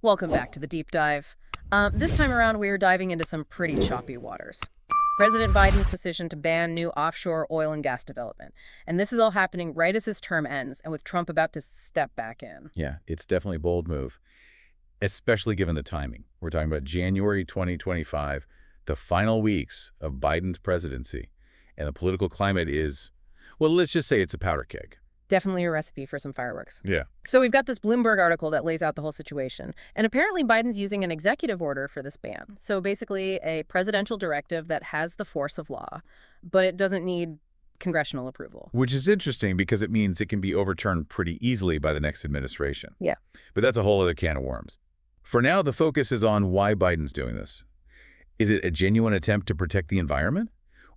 Welcome back to the deep dive. This time around, we are diving into some pretty choppy waters. President Biden's decision to ban new offshore oil and gas development. And this is all happening right as his term ends, and with Trump about to step back in. Yeah, it's definitely a bold move, especially given the timing. We're talking about January 2025, the final weeks of Biden's presidency. And the political climate is, well, let's just say it's a powder keg. Definitely a recipe for some fireworks. Yeah. So we've got this Bloomberg article that lays out the whole situation. And apparently Biden's using an executive order for this ban. So basically a presidential directive that has the force of law, but it doesn't need congressional approval. Which is interesting because it means it can be overturned pretty easily by the next administration. Yeah. But that's a whole other can of worms. For now, the focus is on why Biden's doing this. Is it a genuine attempt to protect the environment?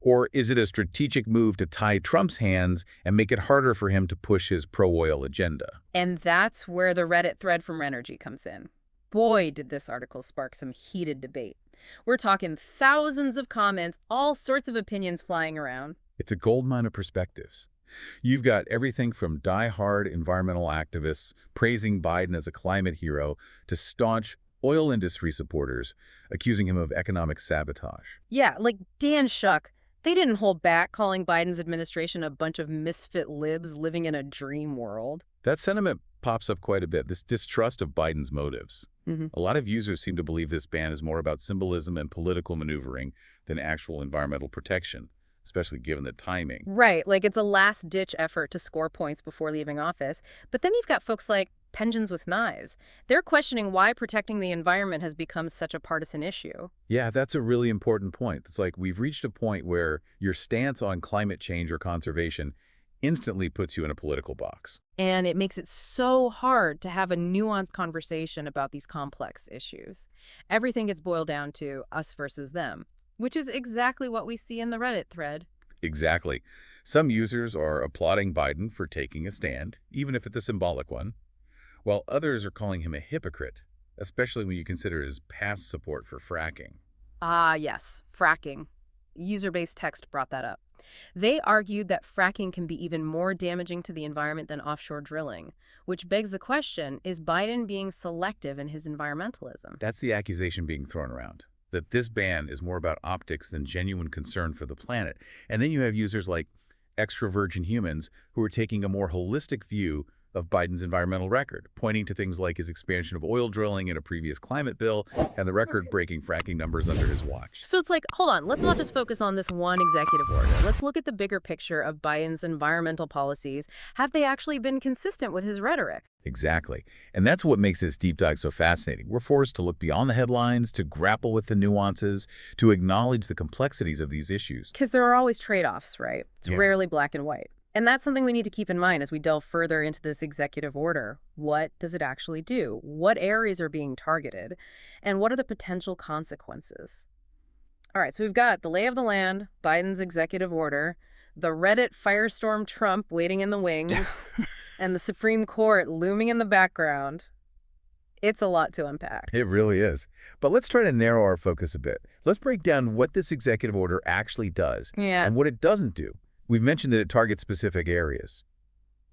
Or is it a strategic move to tie Trump's hands and make it harder for him to push his pro-oil agenda? And that's where the Reddit thread from Renergy comes in. Boy, did this article spark some heated debate. We're talking thousands of comments, all sorts of opinions flying around. It's a goldmine of perspectives. You've got everything from die-hard environmental activists praising Biden as a climate hero to staunch oil industry supporters accusing him of economic sabotage. Yeah, like Dan Shuck. They didn't hold back calling Biden's administration a bunch of misfit libs living in a dream world. That sentiment pops up quite a bit, this distrust of Biden's motives. A lot of users seem to believe this ban is more about symbolism and political maneuvering than actual environmental protection, especially given the timing. Right, like it's a last-ditch effort to score points before leaving office. But then you've got folks like Pensions with Knives. They're questioning why protecting the environment has become such a partisan issue. Yeah, that's a really important point. It's like we've reached a point where your stance on climate change or conservation instantly puts you in a political box. And it makes it so hard to have a nuanced conversation about these complex issues. Everything gets boiled down to us versus them, which is exactly what we see in the Reddit thread. Exactly. Some users are applauding Biden for taking a stand, even if it's a symbolic one, while others are calling him a hypocrite, especially when you consider his past support for fracking. Ah, yes, fracking. User-based text brought that up. They argued that fracking can be even more damaging to the environment than offshore drilling, which begs the question, is Biden being selective in his environmentalism? That's the accusation being thrown around, that this ban is more about optics than genuine concern for the planet. And then you have users like extra virgin humans who are taking a more holistic view of Biden's environmental record, pointing to things like his expansion of oil drilling in a previous climate bill and the record-breaking fracking numbers under his watch. So it's like, hold on, let's not just focus on this one executive order. Let's look at the bigger picture of Biden's environmental policies. Have they actually been consistent with his rhetoric? Exactly. And that's what makes this deep dive so fascinating. We're forced to look beyond the headlines, to grapple with the nuances, to acknowledge the complexities of these issues. Because there are always trade-offs, right? It's Yeah. rarely black and white. And that's something we need to keep in mind as we delve further into this executive order. What does it actually do? What areas are being targeted? And what are the potential consequences? All right, so we've got the lay of the land, Biden's executive order, the Reddit firestorm Trump waiting in the wings, and the Supreme Court looming in the background. It's a lot to unpack. It really is. But let's try to narrow our focus a bit. Let's break down what this executive order actually does Yeah. and what it doesn't do. We've mentioned that it targets specific areas,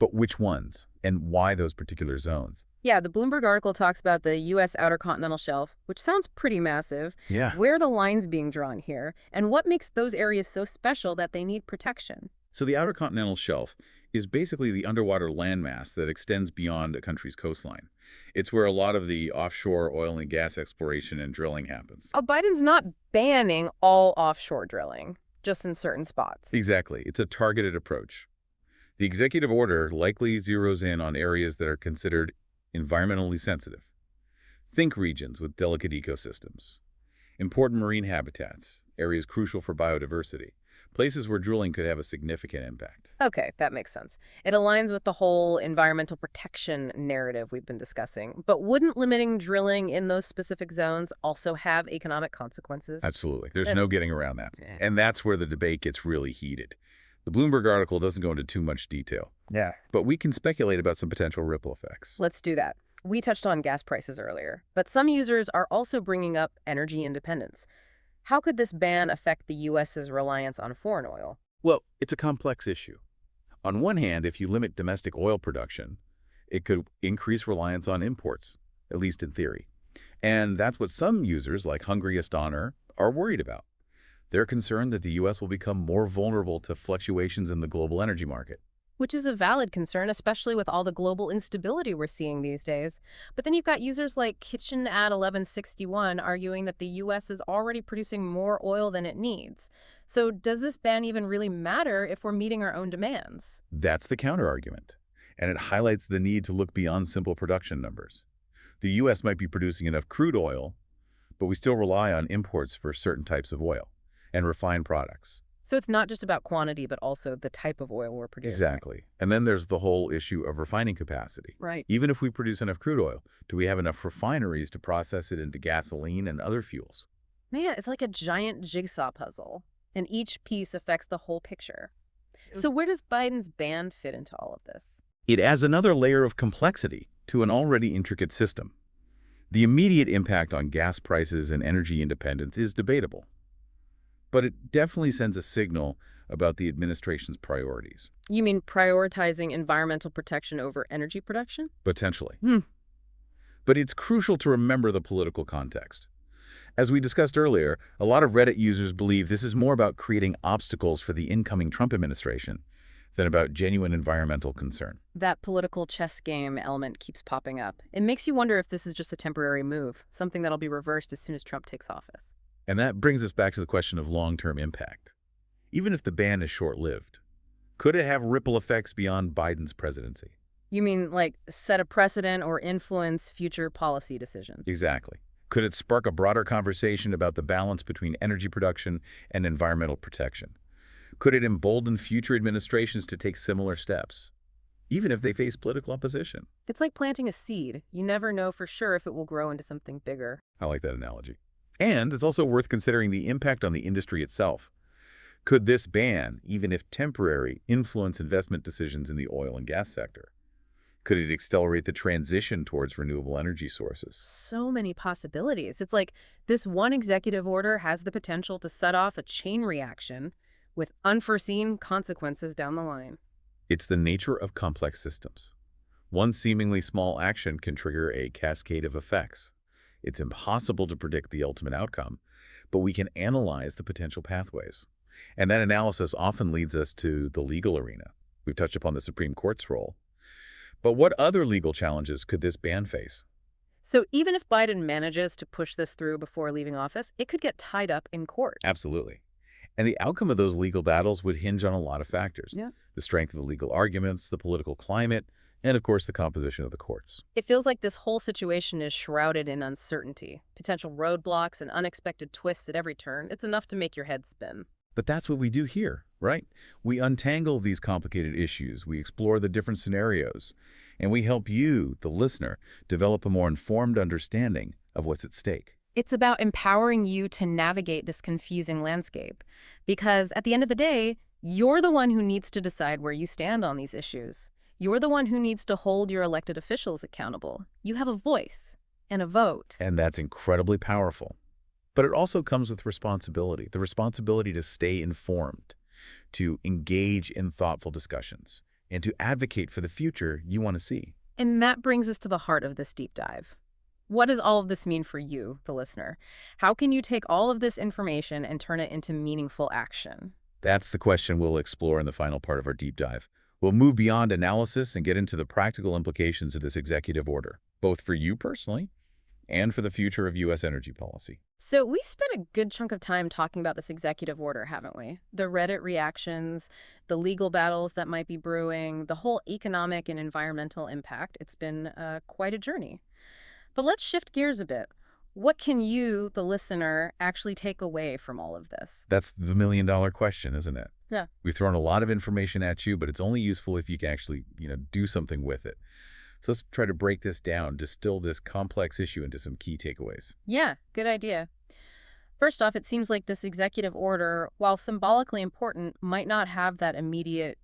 but which ones and why those particular zones? Yeah, the Bloomberg article talks about the U.S. Outer Continental Shelf, which sounds pretty massive. Yeah. Where are the lines being drawn here? And what makes those areas so special that they need protection? So the Outer Continental Shelf is basically the underwater landmass that extends beyond a country's coastline. It's where a lot of the offshore oil and gas exploration and drilling happens. Oh, Biden's not banning all offshore drilling, just in certain spots. Exactly. It's a targeted approach. The executive order likely zeroes in on areas that are considered environmentally sensitive. Think regions with delicate ecosystems, important marine habitats, areas crucial for biodiversity, places where drilling could have a significant impact. Okay, that makes sense. It aligns with the whole environmental protection narrative we've been discussing. But wouldn't limiting drilling in those specific zones also have economic consequences? Absolutely. There's And- no getting around that. Yeah. And that's where the debate gets really heated. The Bloomberg article doesn't go into too much detail, Yeah. but we can speculate about some potential ripple effects. Let's do that. We touched on gas prices earlier, but some users are also bringing up energy independence. How could this ban affect the U.S.'s reliance on foreign oil? Well, it's a complex issue. On one hand, if you limit domestic oil production, it could increase reliance on imports, at least in theory. And that's what some users, like Hungriest Honor, are worried about. They're concerned that the U.S. will become more vulnerable to fluctuations in the global energy market. Which is a valid concern, especially with all the global instability we're seeing these days. But then you've got users like Kitchen at 1161 arguing that the U.S. is already producing more oil than it needs. So does this ban even really matter if we're meeting our own demands? That's the counterargument. And it highlights the need to look beyond simple production numbers. The U.S. might be producing enough crude oil, but we still rely on imports for certain types of oil and refined products. So it's not just about quantity, but also the type of oil we're producing. Exactly. And then there's the whole issue of refining capacity. Right. Even if we produce enough crude oil, do we have enough refineries to process it into gasoline and other fuels? Man, it's like a giant jigsaw puzzle, and each piece affects the whole picture. So where does Biden's ban fit into all of this? It adds another layer of complexity to an already intricate system. The immediate impact on gas prices and energy independence is debatable, but it definitely sends a signal about the administration's priorities, You mean prioritizing environmental protection over energy production? potentially. Hmm. But it's crucial to remember the political context. As we discussed earlier, a lot of Reddit users believe this is more about creating obstacles for the incoming Trump administration than about genuine environmental concern. That political chess game element keeps popping up. It makes you wonder if this is just a temporary move, something that'll be reversed as soon as Trump takes office. And that brings us back to the question of long-term impact. Even if the ban is short-lived, could it have ripple effects beyond Biden's presidency? You mean like set a precedent or influence future policy decisions? Exactly. Could it spark a broader conversation about the balance between energy production and environmental protection? Could it embolden future administrations to take similar steps, even if they face political opposition? It's like planting a seed. You never know for sure if it will grow into something bigger. I like that analogy. And it's also worth considering the impact on the industry itself. Could this ban, even if temporary, influence investment decisions in the oil and gas sector? Could it accelerate the transition towards renewable energy sources? So many possibilities. It's like this one executive order has the potential to set off a chain reaction with unforeseen consequences down the line. It's the nature of complex systems. One seemingly small action can trigger a cascade of effects. It's impossible to predict the ultimate outcome, but we can analyze the potential pathways. And that analysis often leads us to the legal arena. We've touched upon the Supreme Court's role. But what other legal challenges could this ban face? So even if Biden manages to push this through before leaving office, it could get tied up in court. Absolutely. And the outcome of those legal battles would hinge on a lot of factors. Yeah. The strength of the legal arguments, the political climate, and of course the composition of the courts. It feels like this whole situation is shrouded in uncertainty, potential roadblocks and unexpected twists at every turn. It's enough to make your head spin. But that's what we do here, right? We untangle these complicated issues, we explore the different scenarios, and we help you, the listener, develop a more informed understanding of what's at stake. It's about empowering you to navigate this confusing landscape. Because at the end of the day, you're the one who needs to decide where you stand on these issues. You're the one who needs to hold your elected officials accountable. You have a voice and a vote. And that's incredibly powerful. But it also comes with responsibility, the responsibility to stay informed, to engage in thoughtful discussions, and to advocate for the future you want to see. And that brings us to the heart of this deep dive. What does all of this mean for you, the listener? How can you take all of this information and turn it into meaningful action? That's the question we'll explore in the final part of our deep dive. We'll move beyond analysis and get into the practical implications of this executive order, both for you personally and for the future of U.S. energy policy. So we've spent a good chunk of time talking about this executive order, haven't we? The Reddit reactions, the legal battles that might be brewing, the whole economic and environmental impact. It's been quite a journey. But let's shift gears a bit. What can you, the listener, actually take away from all of this? That's the million-dollar question, isn't it? Yeah. We've thrown a lot of information at you, but it's only useful if you can actually, do something with it. So let's try to break this down, distill this complex issue into some key takeaways. Yeah, good idea. First off, it seems like this executive order, while symbolically important, might not have that immediate,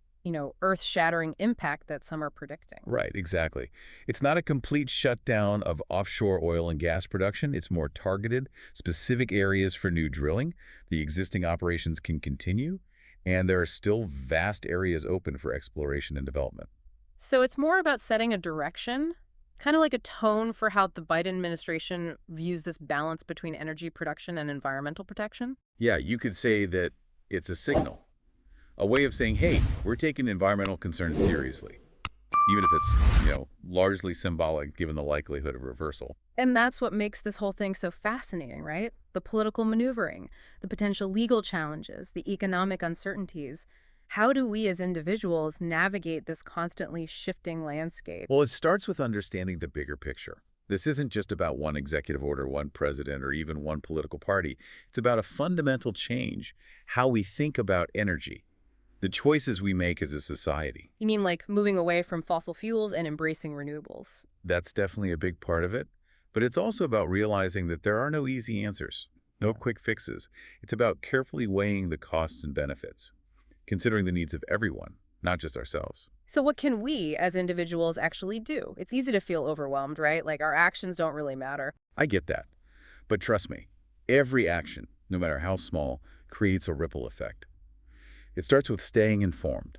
earth-shattering impact that some are predicting. Right, exactly. It's not a complete shutdown of offshore oil and gas production. It's more targeted, specific areas for new drilling. The existing operations can continue, and there are still vast areas open for exploration and development. So it's more about setting a direction Kind of like a tone for how the Biden administration views this balance between energy production and environmental protection? Yeah, you could say that it's a signal, a way of saying, hey, we're taking environmental concerns seriously, even if it's, largely symbolic given the likelihood of reversal. And that's what makes this whole thing so fascinating, right? The political maneuvering, the potential legal challenges, the economic uncertainties. How do we as individuals navigate this constantly shifting landscape? Well, it starts with understanding the bigger picture. This isn't just about one executive order, one president, or even one political party. It's about a fundamental change, how we think about energy, the choices we make as a society. You mean like moving away from fossil fuels and embracing renewables? That's definitely a big part of it. But it's also about realizing that there are no easy answers, no quick fixes. It's about carefully weighing the costs and benefits, considering the needs of everyone, not just ourselves. So what can we as individuals actually do? It's easy to feel overwhelmed, right? Like our actions don't really matter. I get that. But trust me, every action, no matter how small, creates a ripple effect. It starts with staying informed,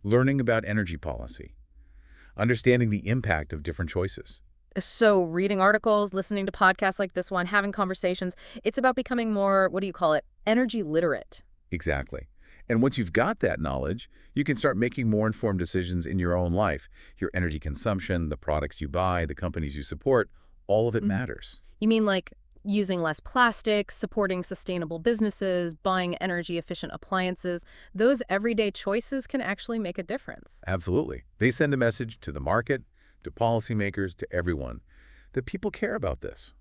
learning about energy policy, understanding the impact of different choices. So reading articles, listening to podcasts like this one, having conversations, it's about becoming more, what do you call it, energy literate. Exactly. And once you've got that knowledge, you can start making more informed decisions in your own life. Your energy consumption, the products you buy, the companies you support, all of it matters. You mean like using less plastic, supporting sustainable businesses, buying energy-efficient appliances? Those everyday choices can actually make a difference. Absolutely. They send a message to the market, to policymakers, to everyone, that people care about this.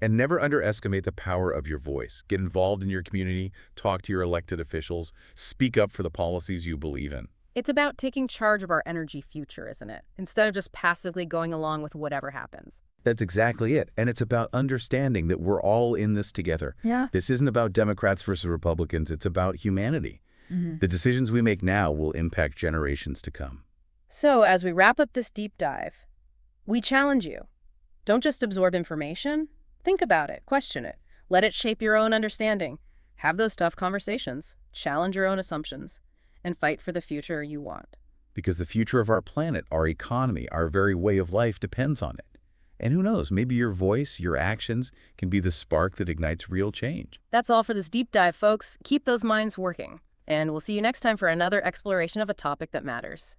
And never underestimate the power of your voice. Get involved in your community, talk to your elected officials, speak up for the policies you believe in. It's about taking charge of our energy future, isn't it? Instead of just passively going along with whatever happens. That's exactly it. And it's about understanding that we're all in this together. Yeah. This isn't about Democrats versus Republicans. It's about humanity. The decisions we make now will impact generations to come. So as we wrap up this deep dive, we challenge you. Don't just absorb information. Think about it, question it, let it shape your own understanding. Have those tough conversations, challenge your own assumptions, and fight for the future you want. Because the future of our planet, our economy, our very way of life depends on it. And who knows, maybe your voice, your actions can be the spark that ignites real change. That's all for this deep dive, folks. Keep those minds working. And we'll see you next time for another exploration of a topic that matters.